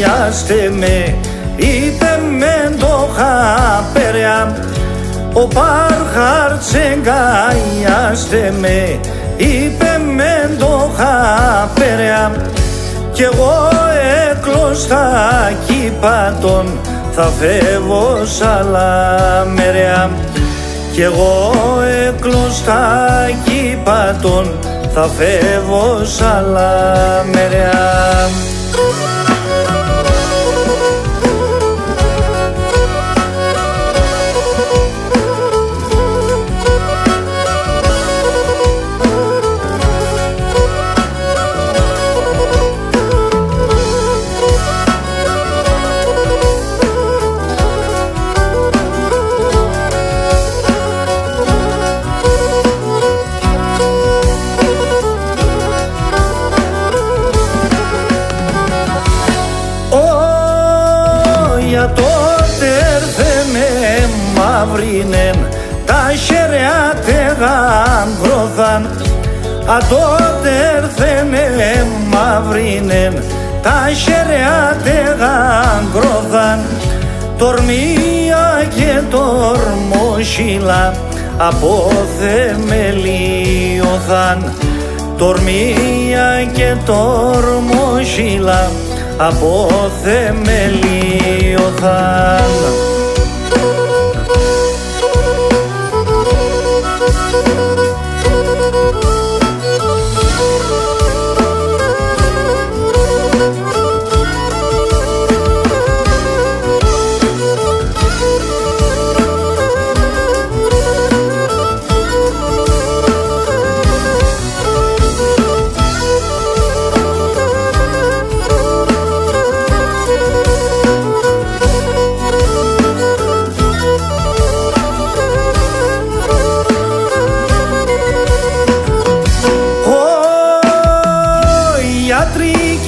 καιάστε με, είτε με το χαπέρια. Ο Πάρχαρτσε καιάστε με, είτε με το χαπέρια. Κι εγώ έκλωστα κήπατον, θα φεύγω σ' άλλα μέρια. Κι εγώ έκλωστα κήπατον, θα φεύγω σ' άλλα μέρια. Τότε έρθενε μαύρινεν, τα χέρια τεγαγκρώθαν. Τότε έρθενε μαύρινεν, τα χέρια τεγαγκρώθαν. Τορμία και τορμοσύλλα από θεμελιώθαν. Τορμία και τορμοσύλλα από θεμελιώθαν.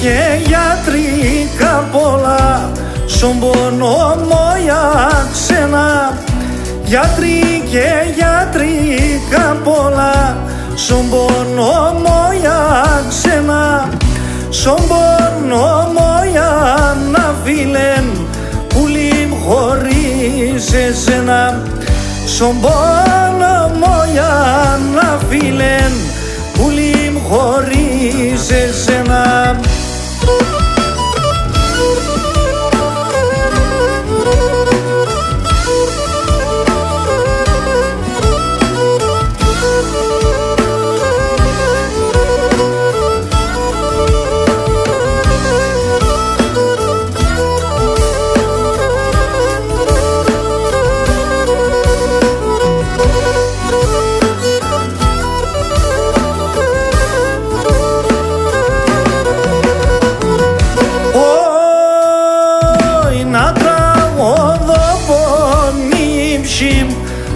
Και γιατρικά πολλά, στον πόνο μόια ξένα. Γιατροί και γιατρικά πολλά, στον πόνο μόια ξένα. Στον πόνο μόια να φίλεν, πουλίμ χωρίς εσένα. Στον πόνο μόια να φίλεν, πουλίμ χωρίς εσένα.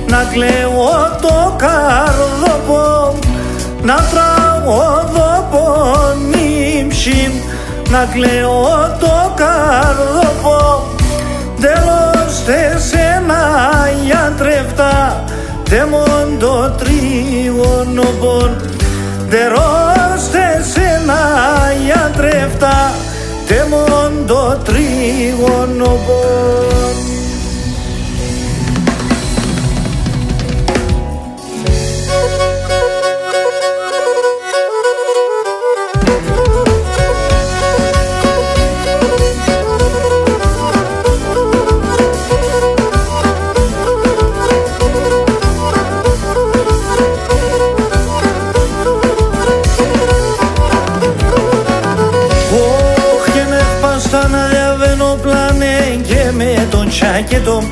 Να κλαίω το καρδόπο, να τραγωδώ πονήμψη, να κλαίω το καρδόπο. Τέλος τε σένα γιατρεύτα, τε μον το τρίγωνο πον. Τέλος τε σένα γιατρεύτα, τε μον το τρίγωνο πον. Τσάκετο,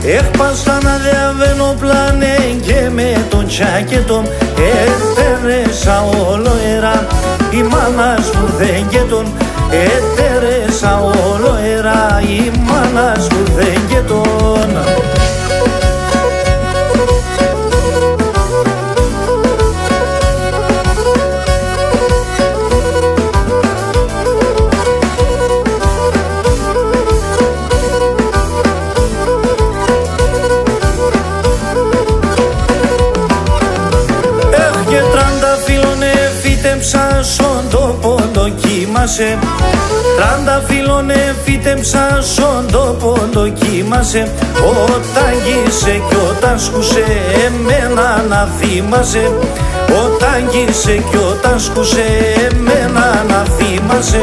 έχπαστα να διαβαίνω πλάνε και με τον τσάκετο. Έτερεσα ολοερά, η μάνας μου δεν και τον. Έτερεσα ολοερά, η μάνας μου δεν και τον. δοκίμασε. 30 φίλων εφύτεψα στον τόπο δοκίμασε. Όταν γύσε κι όταν σκούσε εμένα να θυμάσαι. Όταν γύσε κι όταν σκούσε εμένα να θυμάσαι.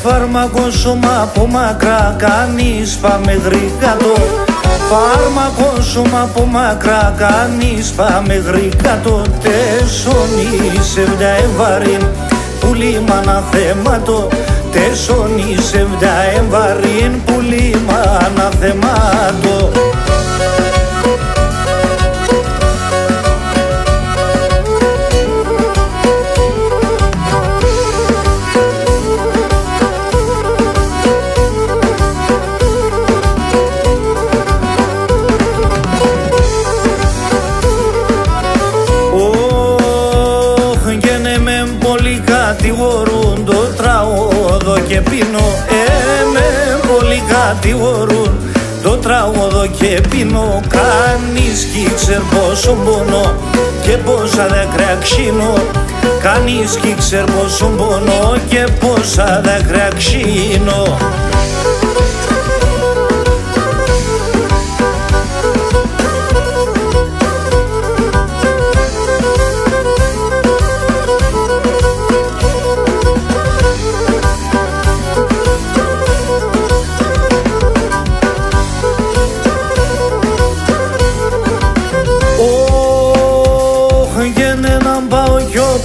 Φάρμακο σώμα από μακρά κάνεις πάμε γρήγατο. Φάρμακο σώμα από μακρά κάνεις πάμε γρήγατο. Τέσσονις εβδιά εμβαρύν πουλί μ' αναθέματο. Τέσσονις εβδιά εμβαρύν πουλί μ' αναθέματο. Κατηγορούν το τραγούδο και πίνω. Με πολύ κατηγορούν το τραγούδο και πίνω. Κανείς κι ξέρ πόσο πονώ και πόσα δάκρυα ξύνω. Κανείς κι ξέρ πόσο πονώ και πόσα δάκρυα ξύνω.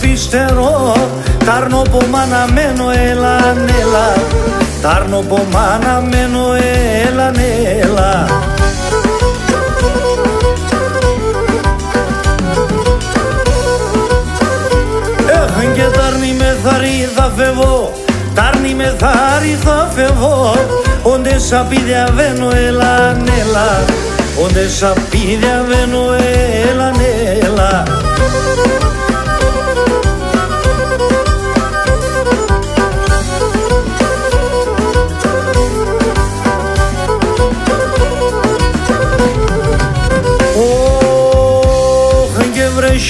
Pisτερό, τάρνο που μ' αναμένω, έλα, έλα. Τάρνο που μ' αναμένω, έλα, έλα. Έχαν και τάρνη με θάρι θα φεύγω, τάρνη με θάρι θα φεύγω. Όντε σαπίδια βαίνω, έλα, έλα. Όντε σαπίδια βαίνω, έλα, έλα.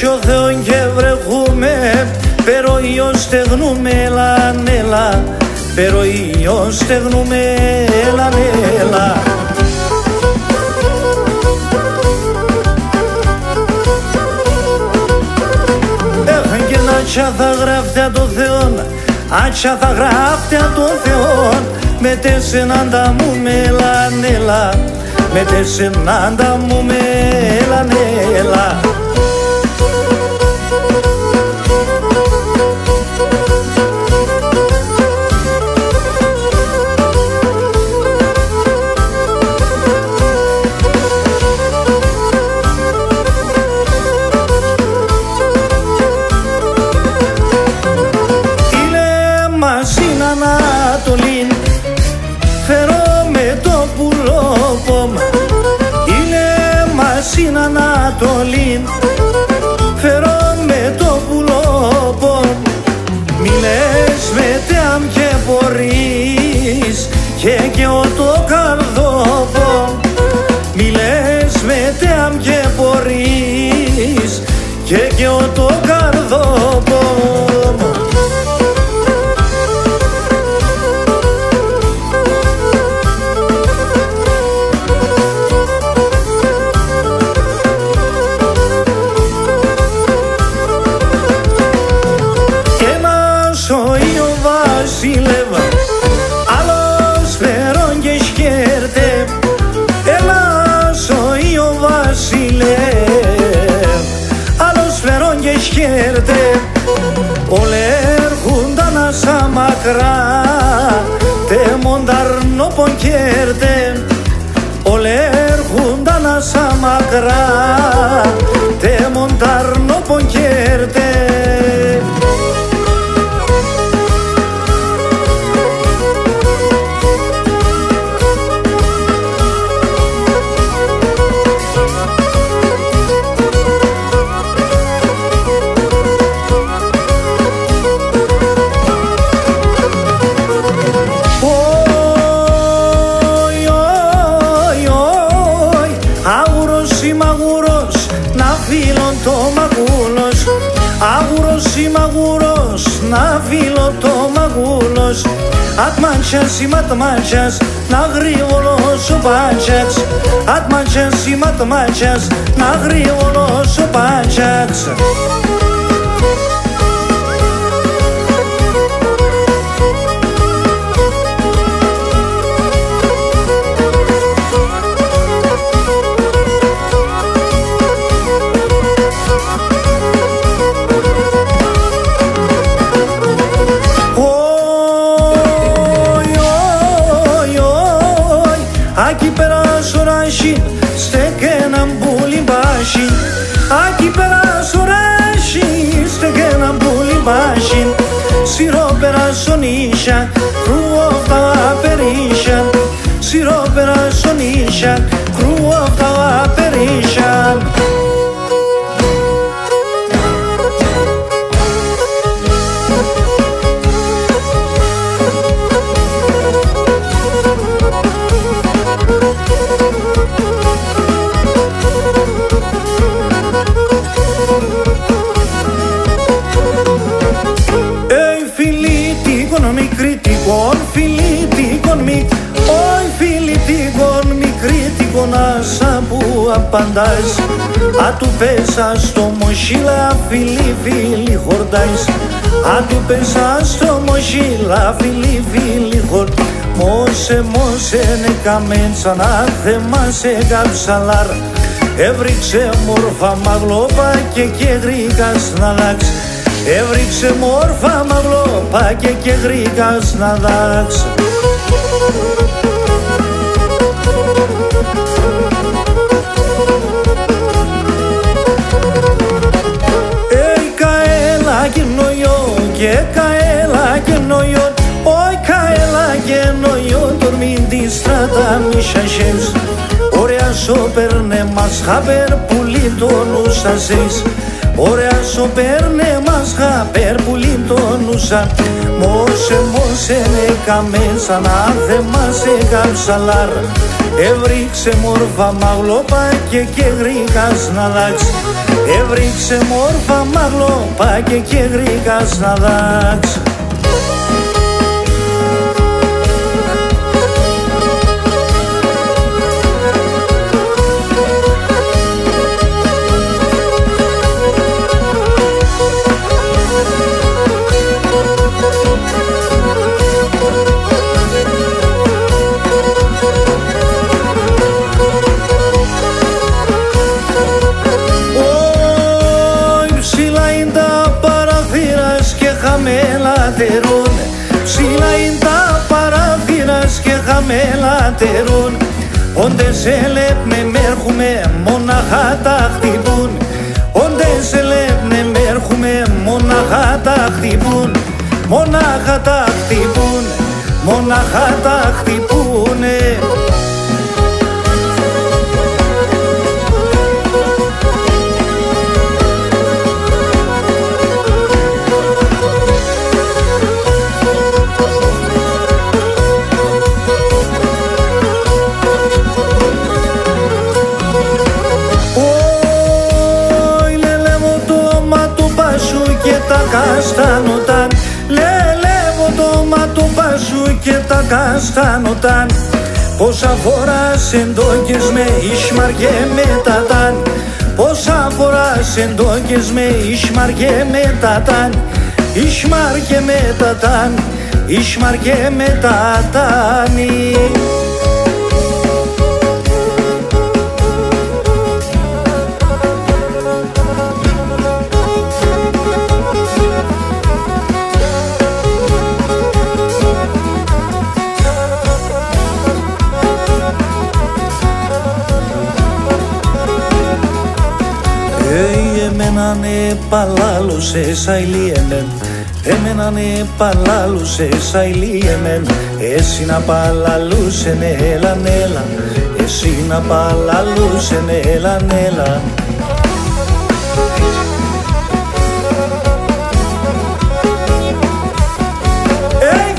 Ο Θεόν και βρεχούμε, περοϊό στεγνούμε, έλα, έλα. Περοϊό στεγνούμε, έλα, έλα. Έχαν και να άτσα θα γράφτια το Θεόν, άτσα θα γράφτια το Θεόν. Με τεσσενάντα μου με, έλα, έλα. Με τεσσενάντα μου με, έλα, έλα. Φέρω με το πουλόπομ, είναι μας Ανατολήν. Φέρω με το πουλόπομ, μη λες με τεάμ και μπορείς και ο το καρδόπομ. Μη λες με τεάμ και μπορείς και ο το καρδόπομ. Άλλος φέρον και σκέρτε, Ελλάς ο Ιω Βασιλεύ. Άλλος φέρον και σκέρτε, ολέρχουνταν σαν μακρά, τε μονταρνόπον κέρτε. Ολέρχουνταν σαν μακρά, τε μονταρνόπον κέρτε. Αγούρος ή μαγούρος, να φύλλω το μαγούλος. Ατμάντσιας ή ματμάντσιας, να γρήγορος ο Πάντσιαξ. Ατμάντσιας ή ματμάντσιας, να γρήγορος ο Πάντσιαξ. Aqui pela Sorashi, stekena bulimbashi. Aqui pela Sorashi, stekena bulimbashi. Siro pera sonisha, cruota perisha. Siro pera sonisha, cruota perisha. Απαντάς, αν του πέσα στο μοχύλα φίλοι φίλοι χορτάς. Αν του πέσα στο μοχύλα φίλοι φίλοι χορτάς. Μόσε ναι καμέντσα να θέμασε καψαλάρ. Έβριξε μόρφα μαγλώπα και γρήγας να δάξ. Έβριξε μόρφα μαγλώπα και γρήγας να δάξ. Και καέλα και νοϊόν, όι καέλα και νοϊόν, τορμήν τη στράτα μη σασές. Ωραία σο παίρνε μας χαπέρ πουλί το νουσα ζεις. Ωραία σο παίρνε μας χαπέρ πουλί το νουσα. Μόσε ναι καμένσα να θέμασε καψαλάρ. Έβριξε μόρφα μαγλώπα και γρήγας να δάξ. Έβριξε μόρφα μαγλώπα και γρήγας να δάξ. Ψηλά είναι τα παραθύρας και χαμελάτερουν. Όντες ελέπνε μέρχουμε μονάχα τα χτυπούν. Όντες ελέπνε μέρχουμε μονάχα τα χτυπούν. Μονάχα τα χτυπούν, μονάχα τα χτυπούνε. Καστάνοταν, λελεύω το ματωπά σου και τα καστάνοταν. Πόσα φορά σεντόκες με Ισμαρ και μετατάν. Πόσα φορά σεντόκες με Ισμαρ και μετατάν. Ισμαρ και μετατάν, Ισμαρ και μετατάνει. Εμένανε παλάλουσε σαηλίεμεν. Εμένανε παλάλουσε σαηλίεμεν. Εσύ να παλαλούσεν έλαν έλα. Εσύ να παλαλούσεν έλαν έλα.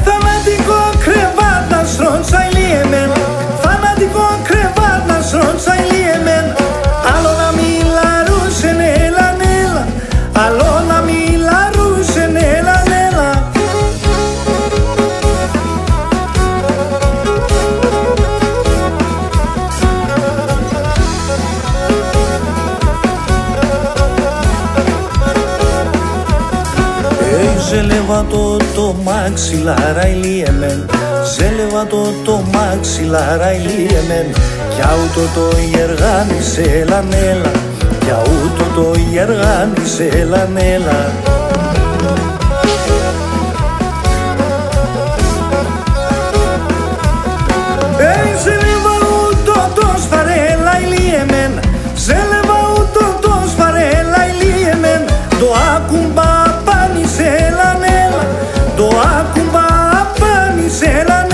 Θανατικό κρεβάτ να στρών σαηλίεμεν. Θανατικό κρεβάτ να στρών σαηλίεμεν. Άλλο να μιλαρούσεν έλαν έλα. Άλλο να μιλαρούσεν Ζελεβατό το μαξιλάρα ηλίεμεν, ζελεβατό το μαξιλάρα ηλίεμεν, κι αούτο το γεργάνι σε λανέλα, κι αούτο το γεργάνι σε λανέλα. Ζελεβατό το σφαρέλα ηλίεμεν, ζελεβατό το σφαρέλα ηλίεμεν, το άκουμπα πάνι σε λανέλα, το άκουμπα πάνι σε λανέλα.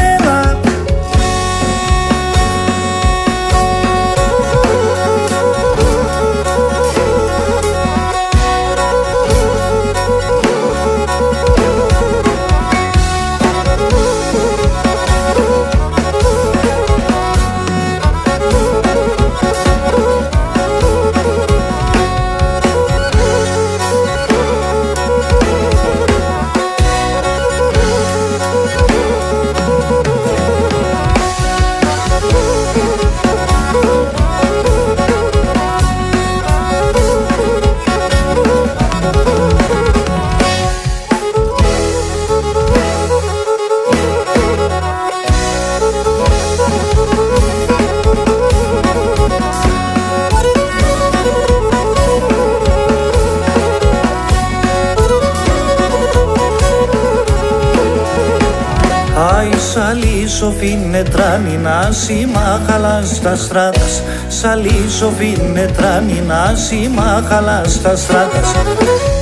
Σοφίνε τράνινα σήμαχαλα στα στράτας, σαλί σοφίνε τράνινα σήμαχαλα στα στράτας.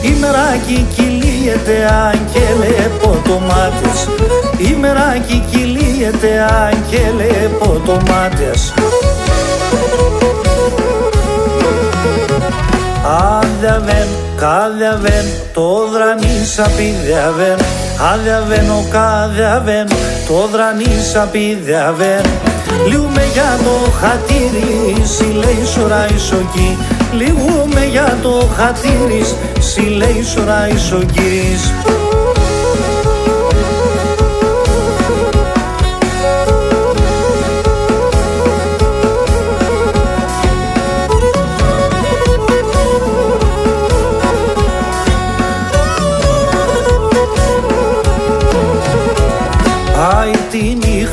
Ημεράκι κυλίεται άγγελε ποτομάτες, ημεράκι κυλίεται άγγελε ποτομάτες. Αδιαβέν, καδιαβέν, το δρανίσα πηδιαβέν, αδιαβέν ο καδιαβέν, το δρανίσα πηδιαβέν. Λιούμε για το χατήρι, σι λέει σωρά ισοκή, λιούμε για το χατήρι, σι λέει σωρά ισοκής.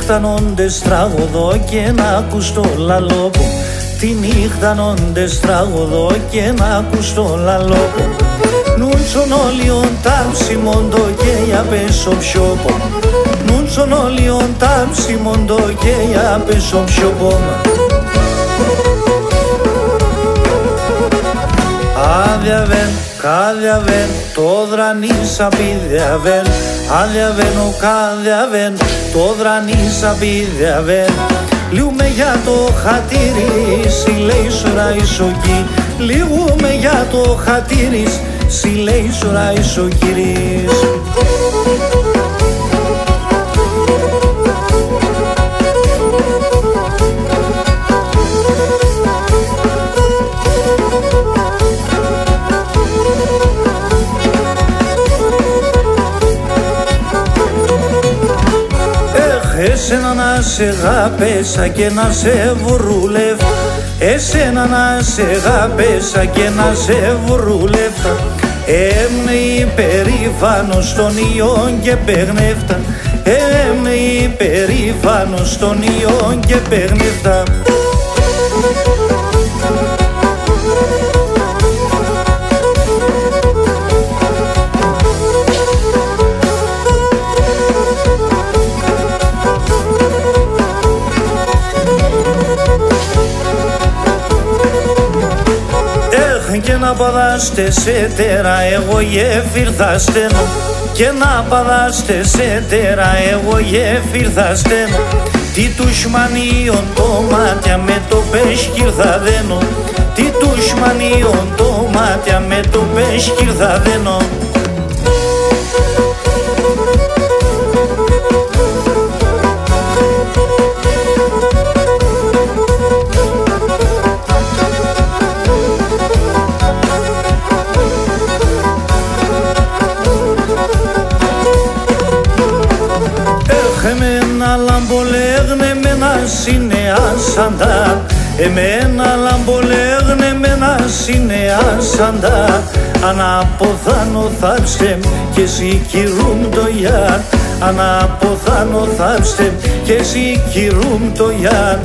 Νύχτανοντες τραγωδό και να ακούς το λαλόπο, τη νύχτανοντες τραγωδό και να ακούς το λαλόπο. Νούντσον όλιον τάμσιμοντο και για πέσω ψιόπο, νούντσον όλιον τάμσιμοντο και για πέσω ψιόπο. Αδιαβέν, καδιαβέν, το δρανίσα πηδιαβέν, αδιαβέν ο καδιαβέν, το δρανίσα πηδιαβέν. Λιούμε για το χατήρι, σι λέει σωρά ισοκή, λιούμε για το χατήρι, σι λέει σωρά ισοκύρις. Εσένα να σε γαπέσα και να σε βουρούλευα, εσένα να σε γαπέσα και να σε βουρούλευα. Έμνε υπερήφανος των ιών και παιγνεύτα, έμνε υπερήφανος των ιών και παιγνεύτα. Και να παδάστε σε τέρα εγώ γέφυρ θα στένω, και να παδάστε σε τέρα εγώ γέφυρ θα στένω. Τι τους μανίων το μάτια με το πέσκυρ θα δένω, τι τους μανίων το μάτια με το πέσκυρ θα δένω. Εμένα λαμπολέγνε με ένα σινεάσαντα, εμένα λαμπολέγνε με ένα σινεάσαντα. Αναποθάνω θάψε κι εσύ κυρούμ το γιάν. Αναποθάνω θάψε κι εσύ κυρούμ το γιάν.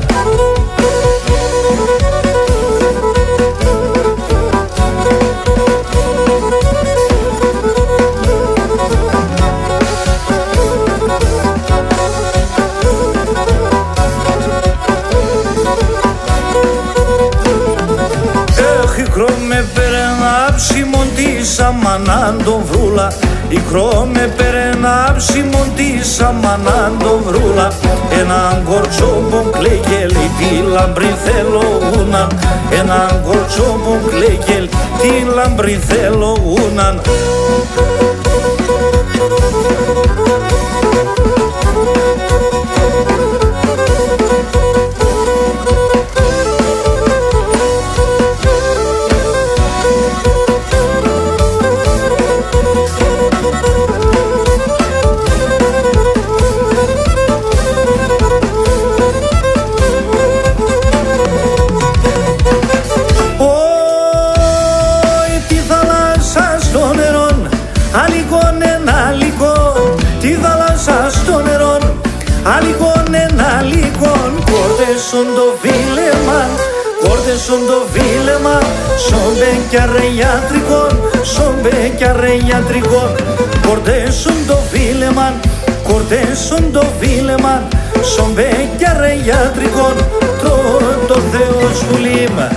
Με περνά ψημον της αμανάν το βρούλα. Η κρό με περνά ψημον της αμανάν το βρούλα. Έναν κορτσόμπον κλέγελ τη λαμπρή θέλω ούναν. Έναν κορτσόμπον κλέγελ τη λαμπρή θέλω ούναν. Κόρτεσον το φίλεμαν, κόρτεσον το φίλεμαν. Σόμπε κι αρέ γιατρικών, σόμπε κι αρέ γιατρικών. Κόρτεσον το φίλεμαν, κόρτεσον το φίλεμαν. Σόμπε κι αρέ γιατρικών. Το Θεός βουλήμα.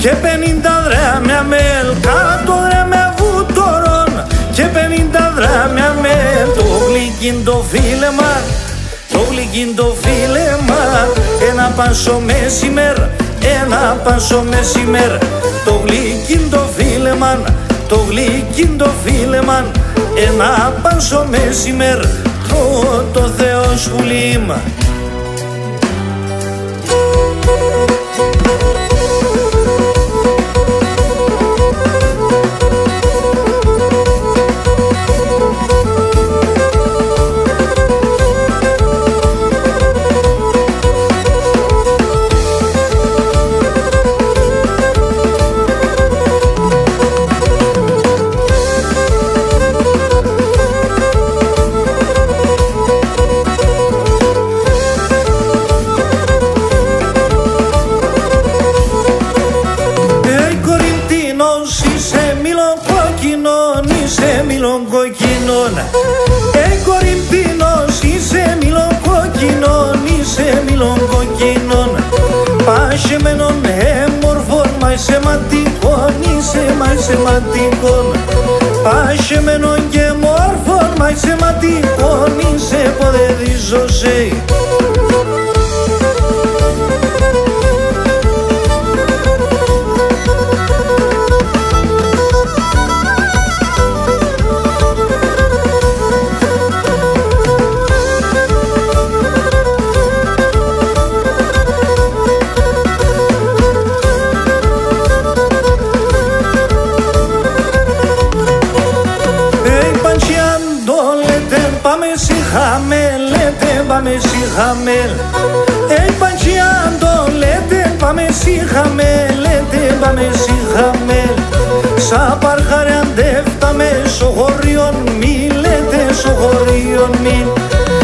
Και 50 δράμια μέλ, 100 δράμια βούτορον. Και 50 δράμια μέλ. Το γλυκίν το φίλεμα, το γλυκίν το φίλεμα. Ένα πάσο μεσημέρ, ένα πάσο μεσημέρ. Το γλυκίν το φίλεμα, το γλυκίν το φίλεμα. Ένα πάσο μεσημέρ. Το Θεός βουλήμα. Κορυμπίνος είσαι μήλον κοκκινών, είσαι μήλον κοκκινών. Πάσχεμενον έμορφων, μα είσαι ματικών, είσαι μα είσαι ματικών. Πάσχεμενον και μόρφων, μα είσαι ματικών, είσαι ποδεδίζωσαι. Πάμε σιχαμέλ, παντσιάντο λέτε πάμε σιχαμέλ, πάμε σιχαμέλ. Σα παρχαρεαντεύταμε στο χωριόν μη, λέτε στο χωριόν μη.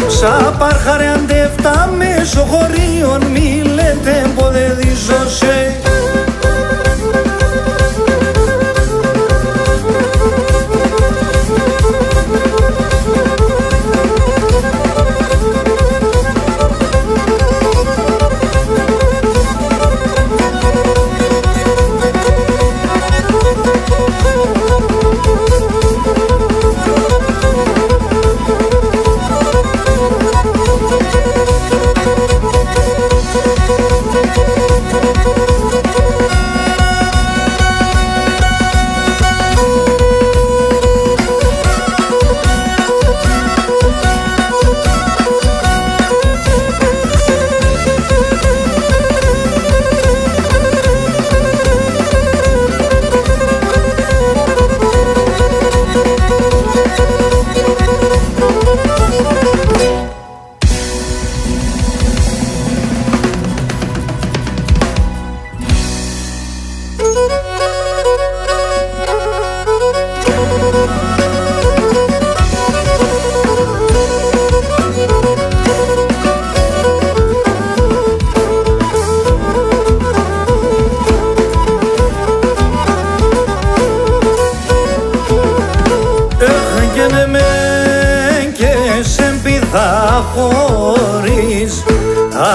Σα παρχαρεαντεύταμε στο χωριόν μη, λέτε ποδεδίζωσαι.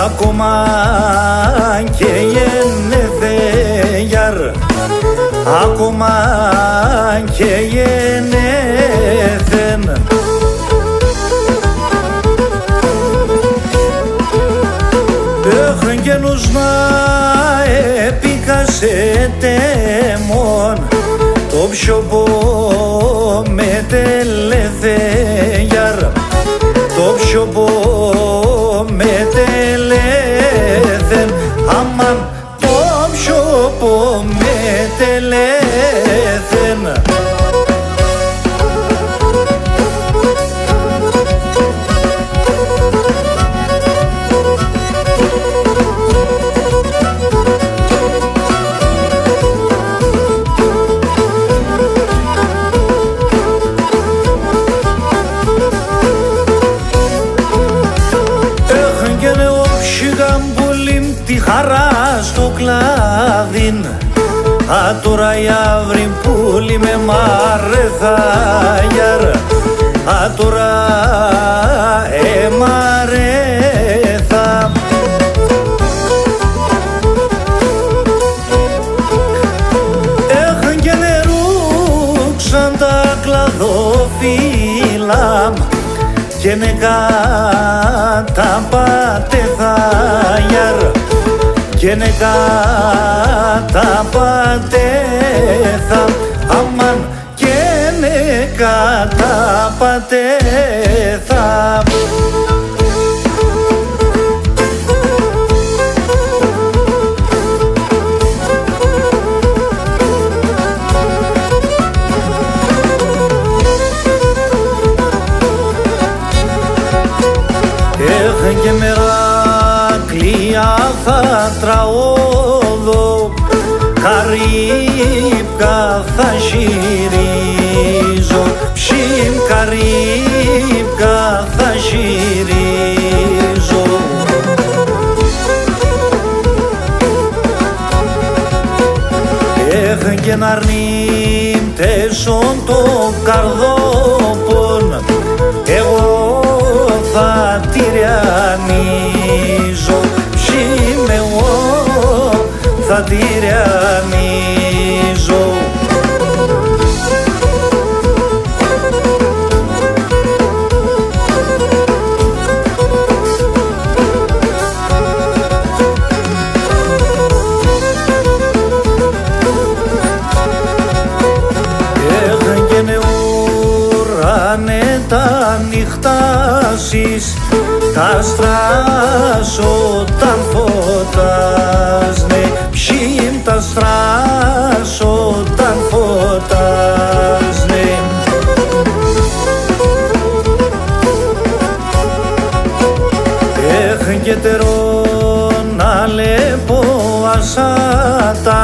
ακόμα και γεννηθέγιαρ, ακόμα και γεννήθεν. Έχουν γένους να επικασέτε μόν, το πιο με τελεθέγιαρ, το πιο με τελέθεν, αμάν το πιο με τελέθεν. Τη χαρά στο κλάδιν, α τώρα η αύρη πουλί με μαρεθάγιαρ, α τώρα εμαρεθά. Έχαν και νερούξαν τα κλαδόφυλλα και νεκάτα πατεθάγιαρ, και νεκάτα πατέθα, αμάν και νεκάτα πατέθα. Έχαν και μεράκλια θα τραόδω, καρύπκα θα γυρίζω, ψιμ καρύπκα θα γυρίζω. Έχαν και να αρνήμτεσον το καρδόπον, εγώ θα τυραννίζω, ψιμ εγώ θα τυραννίζω. Έχαν και νεουράνε τα νυχτάσεις, τα στρας όταν φωτάσνε, ψιμ τα στρας όταν φωτάσνε. Έχαν και τερόν αλεπό ασάτα,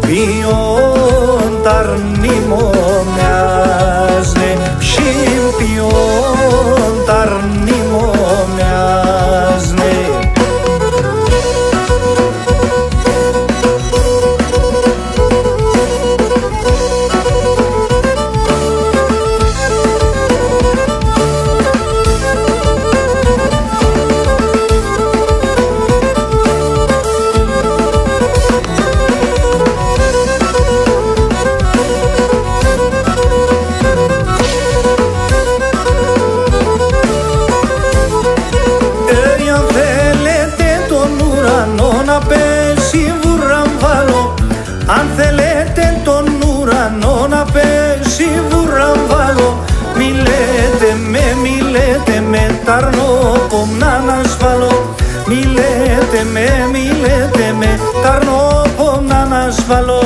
ποιον ταρνημομιάζνε, ψιμ ποιον ταρνημομιάζνε. Αν θέλετε τον ουρανό να πέσει βουραμβάλω, μιλέτε με ταρνόπομ να ανασβάλω, μιλέτε με ταρνόπομ να ανασβάλω.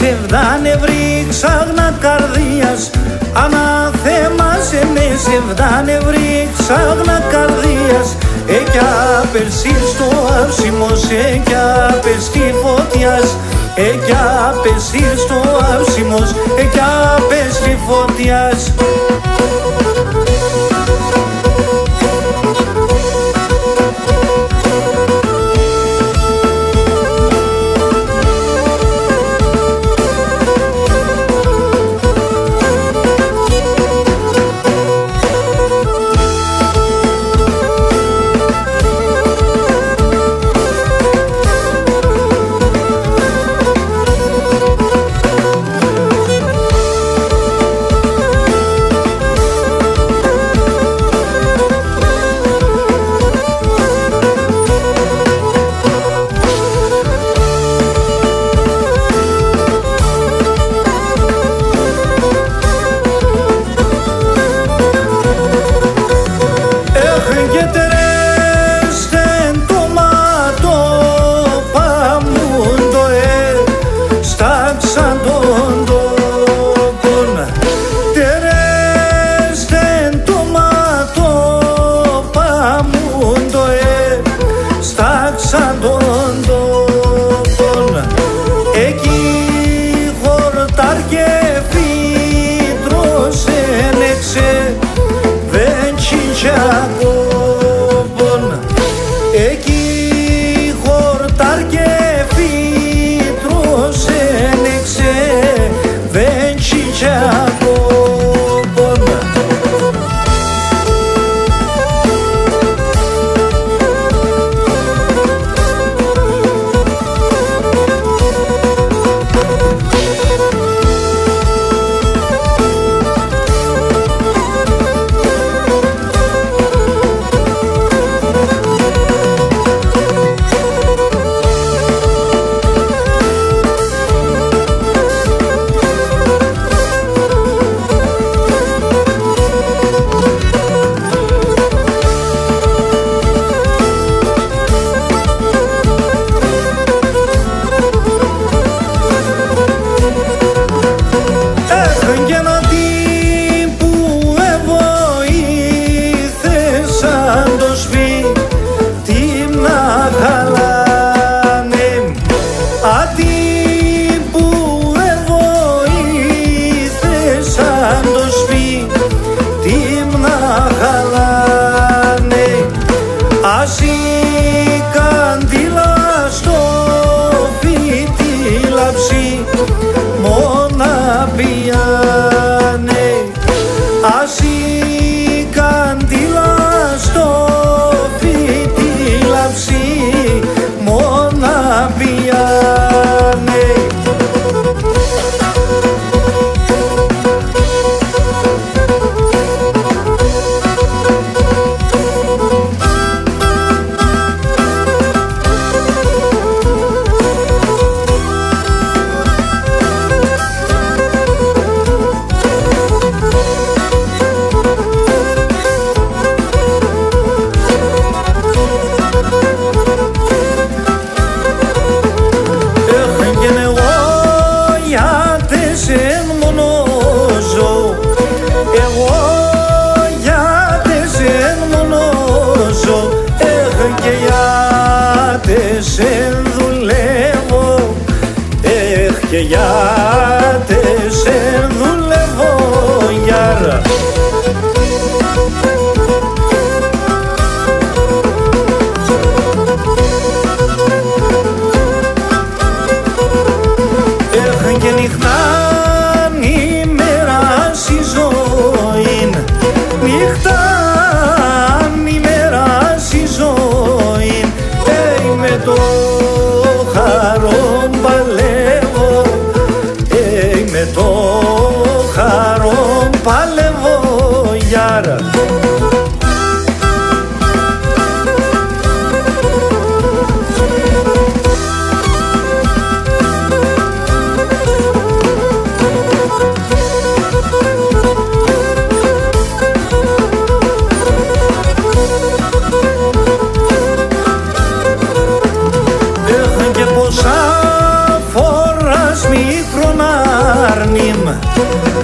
Σεβδάνευρη ξάγνα καρδίας, αναθέμασε με σεβδάνευρη ξάγνα καρδίας. Εκιά περσί στο αύσιμος, εκιά περσί φωτιάς, κι άπεση στο άψιμος, κι άπεση φωτιάς. και γιατί σε δουλεύω γιάρα. Έχαν και νυχτάν ημέρας η ζωή, νυχτάν ημέρας η ζωή, με το χαρό παλεύω, με το χαρό παλεύω γιάρα.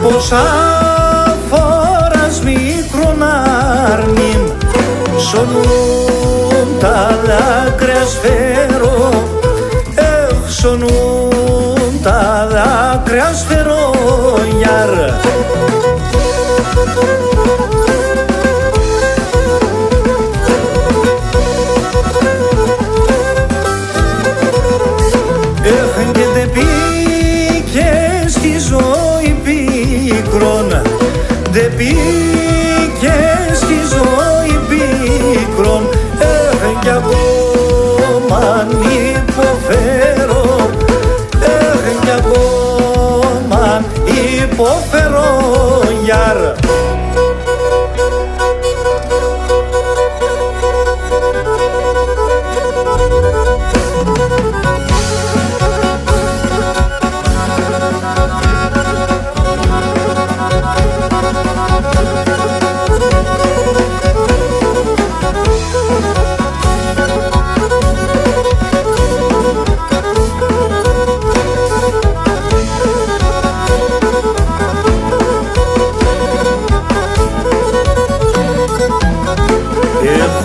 Πόσα φοράς μικρόν αρνήμ σωνούν τα δάκρυα σφαίρο, σωνούν μακριά στερόγιαρ. Και δεν πήγε στη ζωή πίκρον, δεν πήγε στη ζωή πίκρον, κι ακόμα υποφέρω, κι ακόμα υποφέρω γιαρ.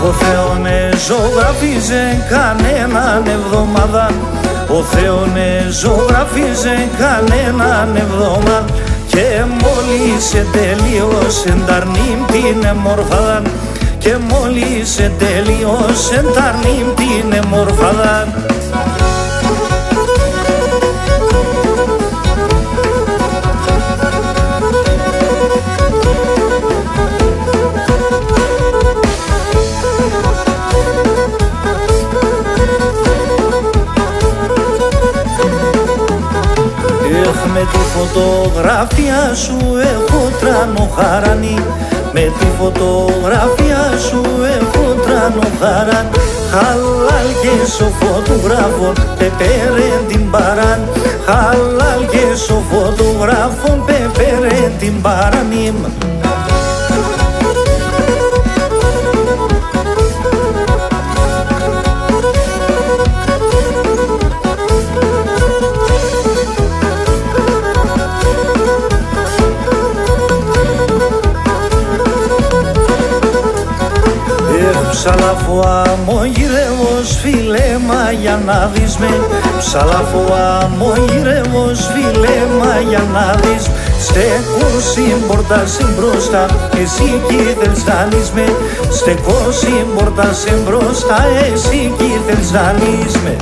Ο Θεός ζωγραφίζε κανέναν εβδομάδα, ο Θεός ζωγραφίζε κανέναν εβδομάδα, και μόλις τελείωσε ταρνίμ την μορφάδα, και μόλις τελείωσε ταρνίμ την μορφάδα. Με τη φωτογραφία σου έχω τρανοχαράνει, με τη φωτογραφία σου έχω τρανοχαράν, χαλάλ και στο φωτογράφο πεπέρε την παράν, χαλάλ και στο φωτογράφο πεπέρε την παράν. Ψαλαφωά μογειρεύω σφιλέμα για να δεις με, ψαλαφωά μογειρεύω σφιλέμα για να δεις, στεκώ συμπορτά μπροστά, εσύ κι θέλεις να λύσεις με, στεκώ συμπορτά μπροστά, εσύ κι θέλεις να λύσεις με.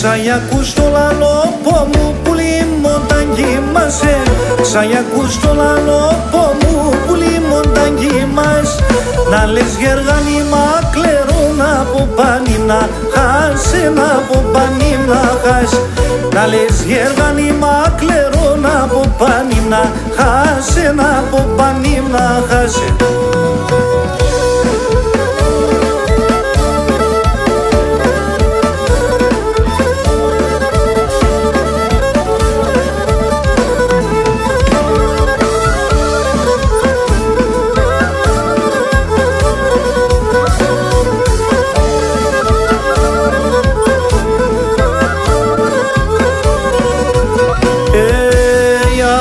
Ξαγιακούς το λαλόπο μου πουλί μόνταν κοιμάσαι, ξαγιακούς το λαλόπο μου πουλί μόνταν κοιμάσαι, να λες γεργάνημα κλερών από πάνι να χάσει, από πάνι να χάσει, να λες γεργάνημα κλερών από πάνι να χάσει, από πάνι να χάσει.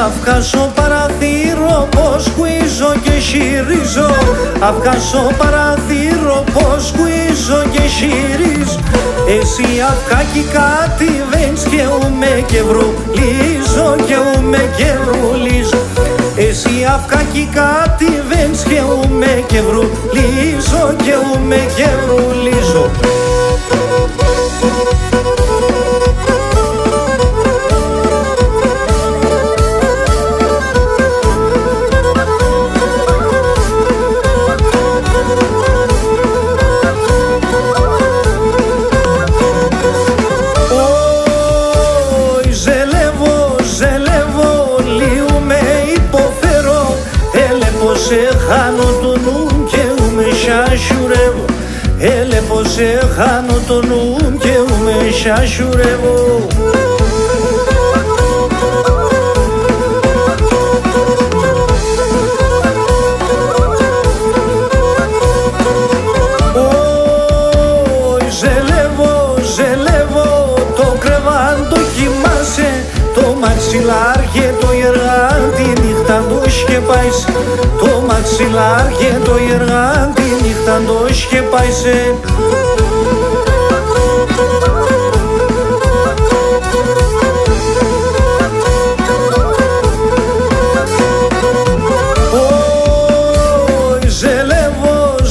Αυγάσω παραθύρο πως κουίζω και χειρίζω, αυγάσω παραθύρο πως κουίζω και χειρίζω, εσύ αυγάκι κατηβαίνεις και ούμε και βρουλίζω, και ούμε και βρουλίζω, εσύ αυγάκι κατηβαίνεις και ούμε και βρουλίζω, και ούμε και βρουλίζω. Σε χάνω το νου και ούμε σασουρεύω, έλε πως σε χάνω το νου και ούμε σασουρεύω. λάρχε το γεργάν τη νύχτα το σκεπάισε.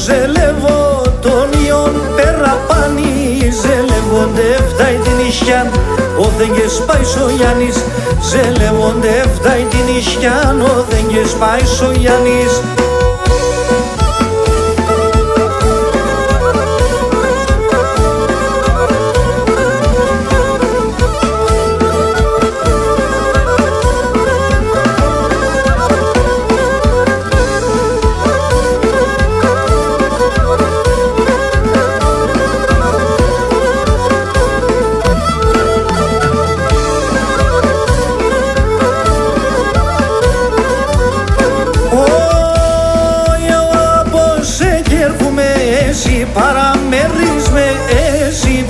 Ζελεύω τον ιόν περαπάνι, ζελεύονται φτάει την ισιάν, ο Δέγγες πάει ο Γιάννης. Ζελεύονται φτάει την ισιάν, ο Δέγγες πάει ο Γιάννης.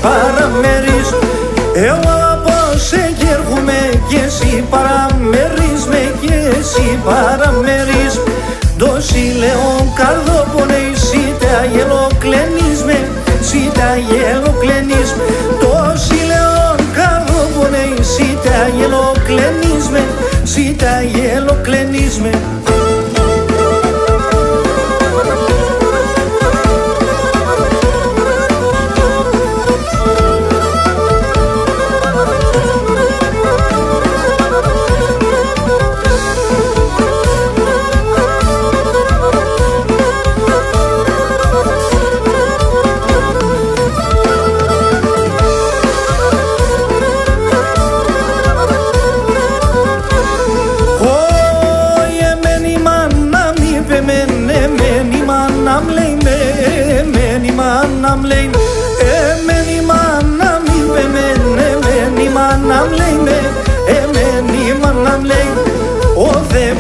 Παραμερείς, εγώ από σε κι έρχομαι κι εσύ παραμερείς με κι εσύ παραμερείς. Δώσει λέω καρδόπονε, σίτε αγέλο κλαίνεις με, σίτε αγέλο κλαίνεις. Δώσει λέω καρδόπονε, σίτε αγέλο κλαίνεις με, σίτε αγέλο κλαίνεις με.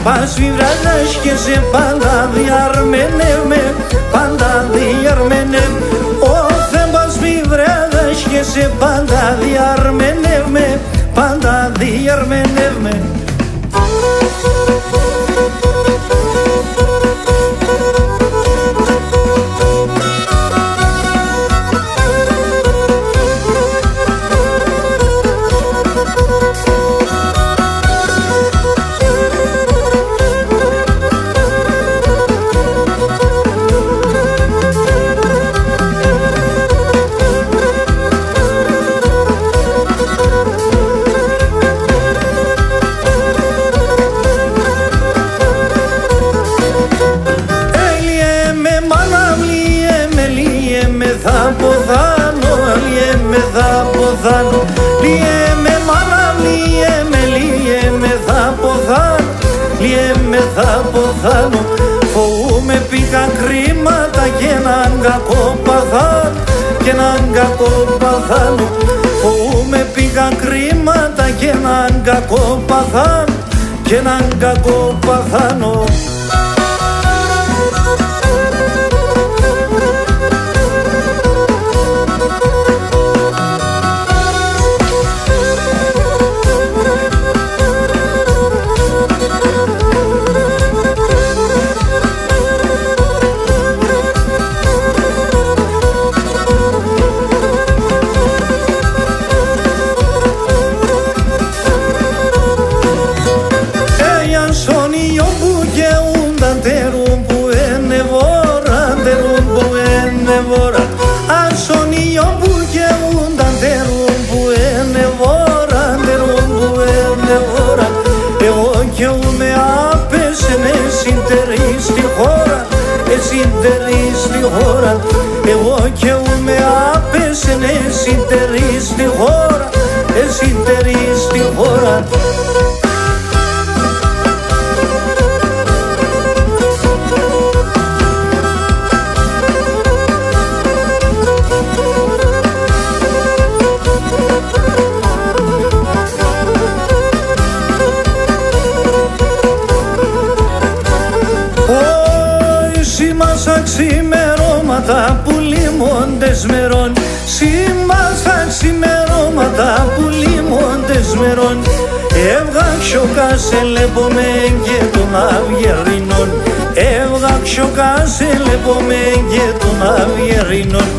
Πας βιβράδας και σε πάντα διαρμένευμε, πάντα διαρμένευ. Όθεν πας βιβράδας και σε πάντα διαρμένευμε, πάντα διαρμένευμε. Θα ποθάνω, φοβούμαι πήγαν κρίματα και έναν κακό παθάν, και έναν κακό παθάνω. Φοβούμαι πήγαν κρίματα και έναν κακό παθάν, και έναν κακό παθάνω. Στη χώρα, εγώ και με άπεσε συντερεί στη χώρα, συντερεί στη χώρα. Ξημερώματα που λίμοντες μερών, σήμασαν ξημερώματα που λίμοντες μερών. Έβγα ξιόκα σε λέπομαι και των αυγερινών, έβγα Σοκάσε λέπομε και τον Αβιερίνον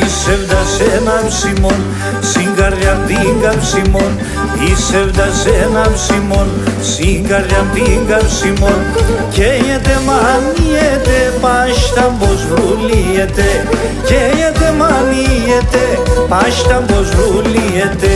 Ισεύτα σε ένα ψημόν, συγκαριά την καψιμόν Ισεύτα σε ένα ψημόν, συγκαριά την καψιμόν Καίγεται μανιέται, πάστα πως βρουλίεται Καίγεται μανιέται, πάστα πως βρουλίεται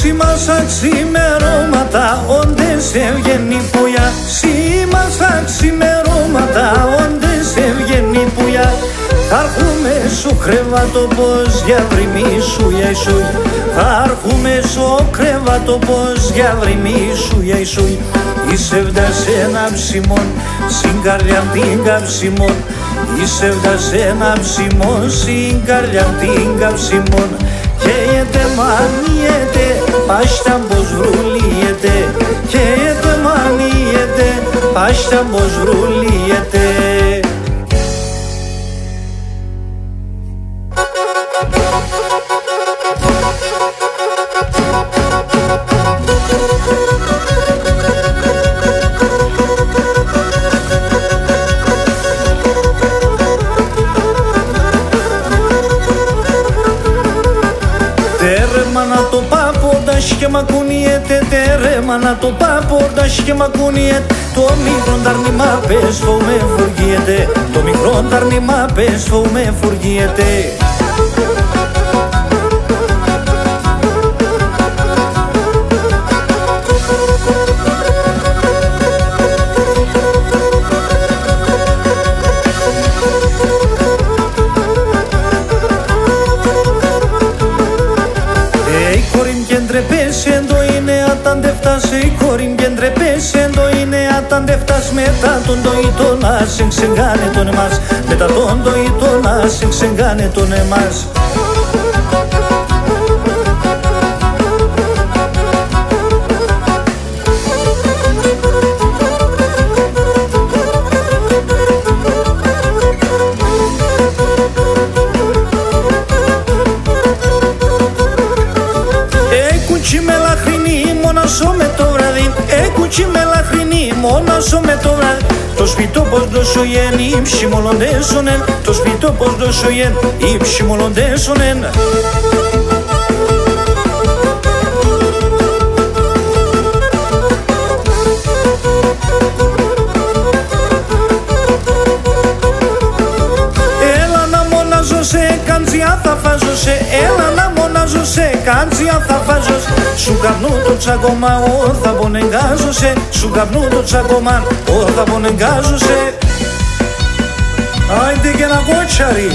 Σήμασα ξημερώματα, όντες έβγαινει πουλιά Σήμασα ξημερώματα, όντες έβγαινει πουλιά Θα έρχομαι σου κρεβάτο πως για βρυμί σου για Ισούι Θα έρχομαι σου κρεβάτο πως για βρυμί σου για Ισούι Ισεύτα σε ένα ψημόν, συγκαριά την καψιμόν Ισεύτα σε ένα ψημόν, συγκαριά την καψιμόν Καίγεται μανιέται, πάστα πως βρουλίεται Καίγεται μανιέται, πάστα πως βρουλίεται Τέρμα να το πάπορντας και μ' ακούνιεται Τέρμα να το πάπορντας και μ' ακούνιεται Το μικρό ταρνήμα πες φω με φουργίεται Το μικρό ταρνήμα πες φω με φουργίεται Τρεπέσεντο είναι αταντεφτάς, η κόρη και τρεπέσεντο είναι αταντεφτάς μετά τον το ήτονα σε ξεγάνε τον εμάς μετά τον το ήτονα σε ξεγάνε τον εμάς Μόνασο με το βράδυ, έκουτσι με λαχρινή, μόνασο με το βράδυ Το σπιτό πως δώσω γεν, ύψη μολοντέσονεν Το σπιτό πως δώσω γεν, ύψη μολοντέσονεν Έλα να μονάζω σε καντζιά θα φάζω σε Έλα να μονάζω σε καντζιά θα φάζω Σου καπνού το τσακωμά, θα πονεγκάζω σε Σου καπνού το τσακωμά, θα πονεγκάζω σε Άιντε και να κότσαρι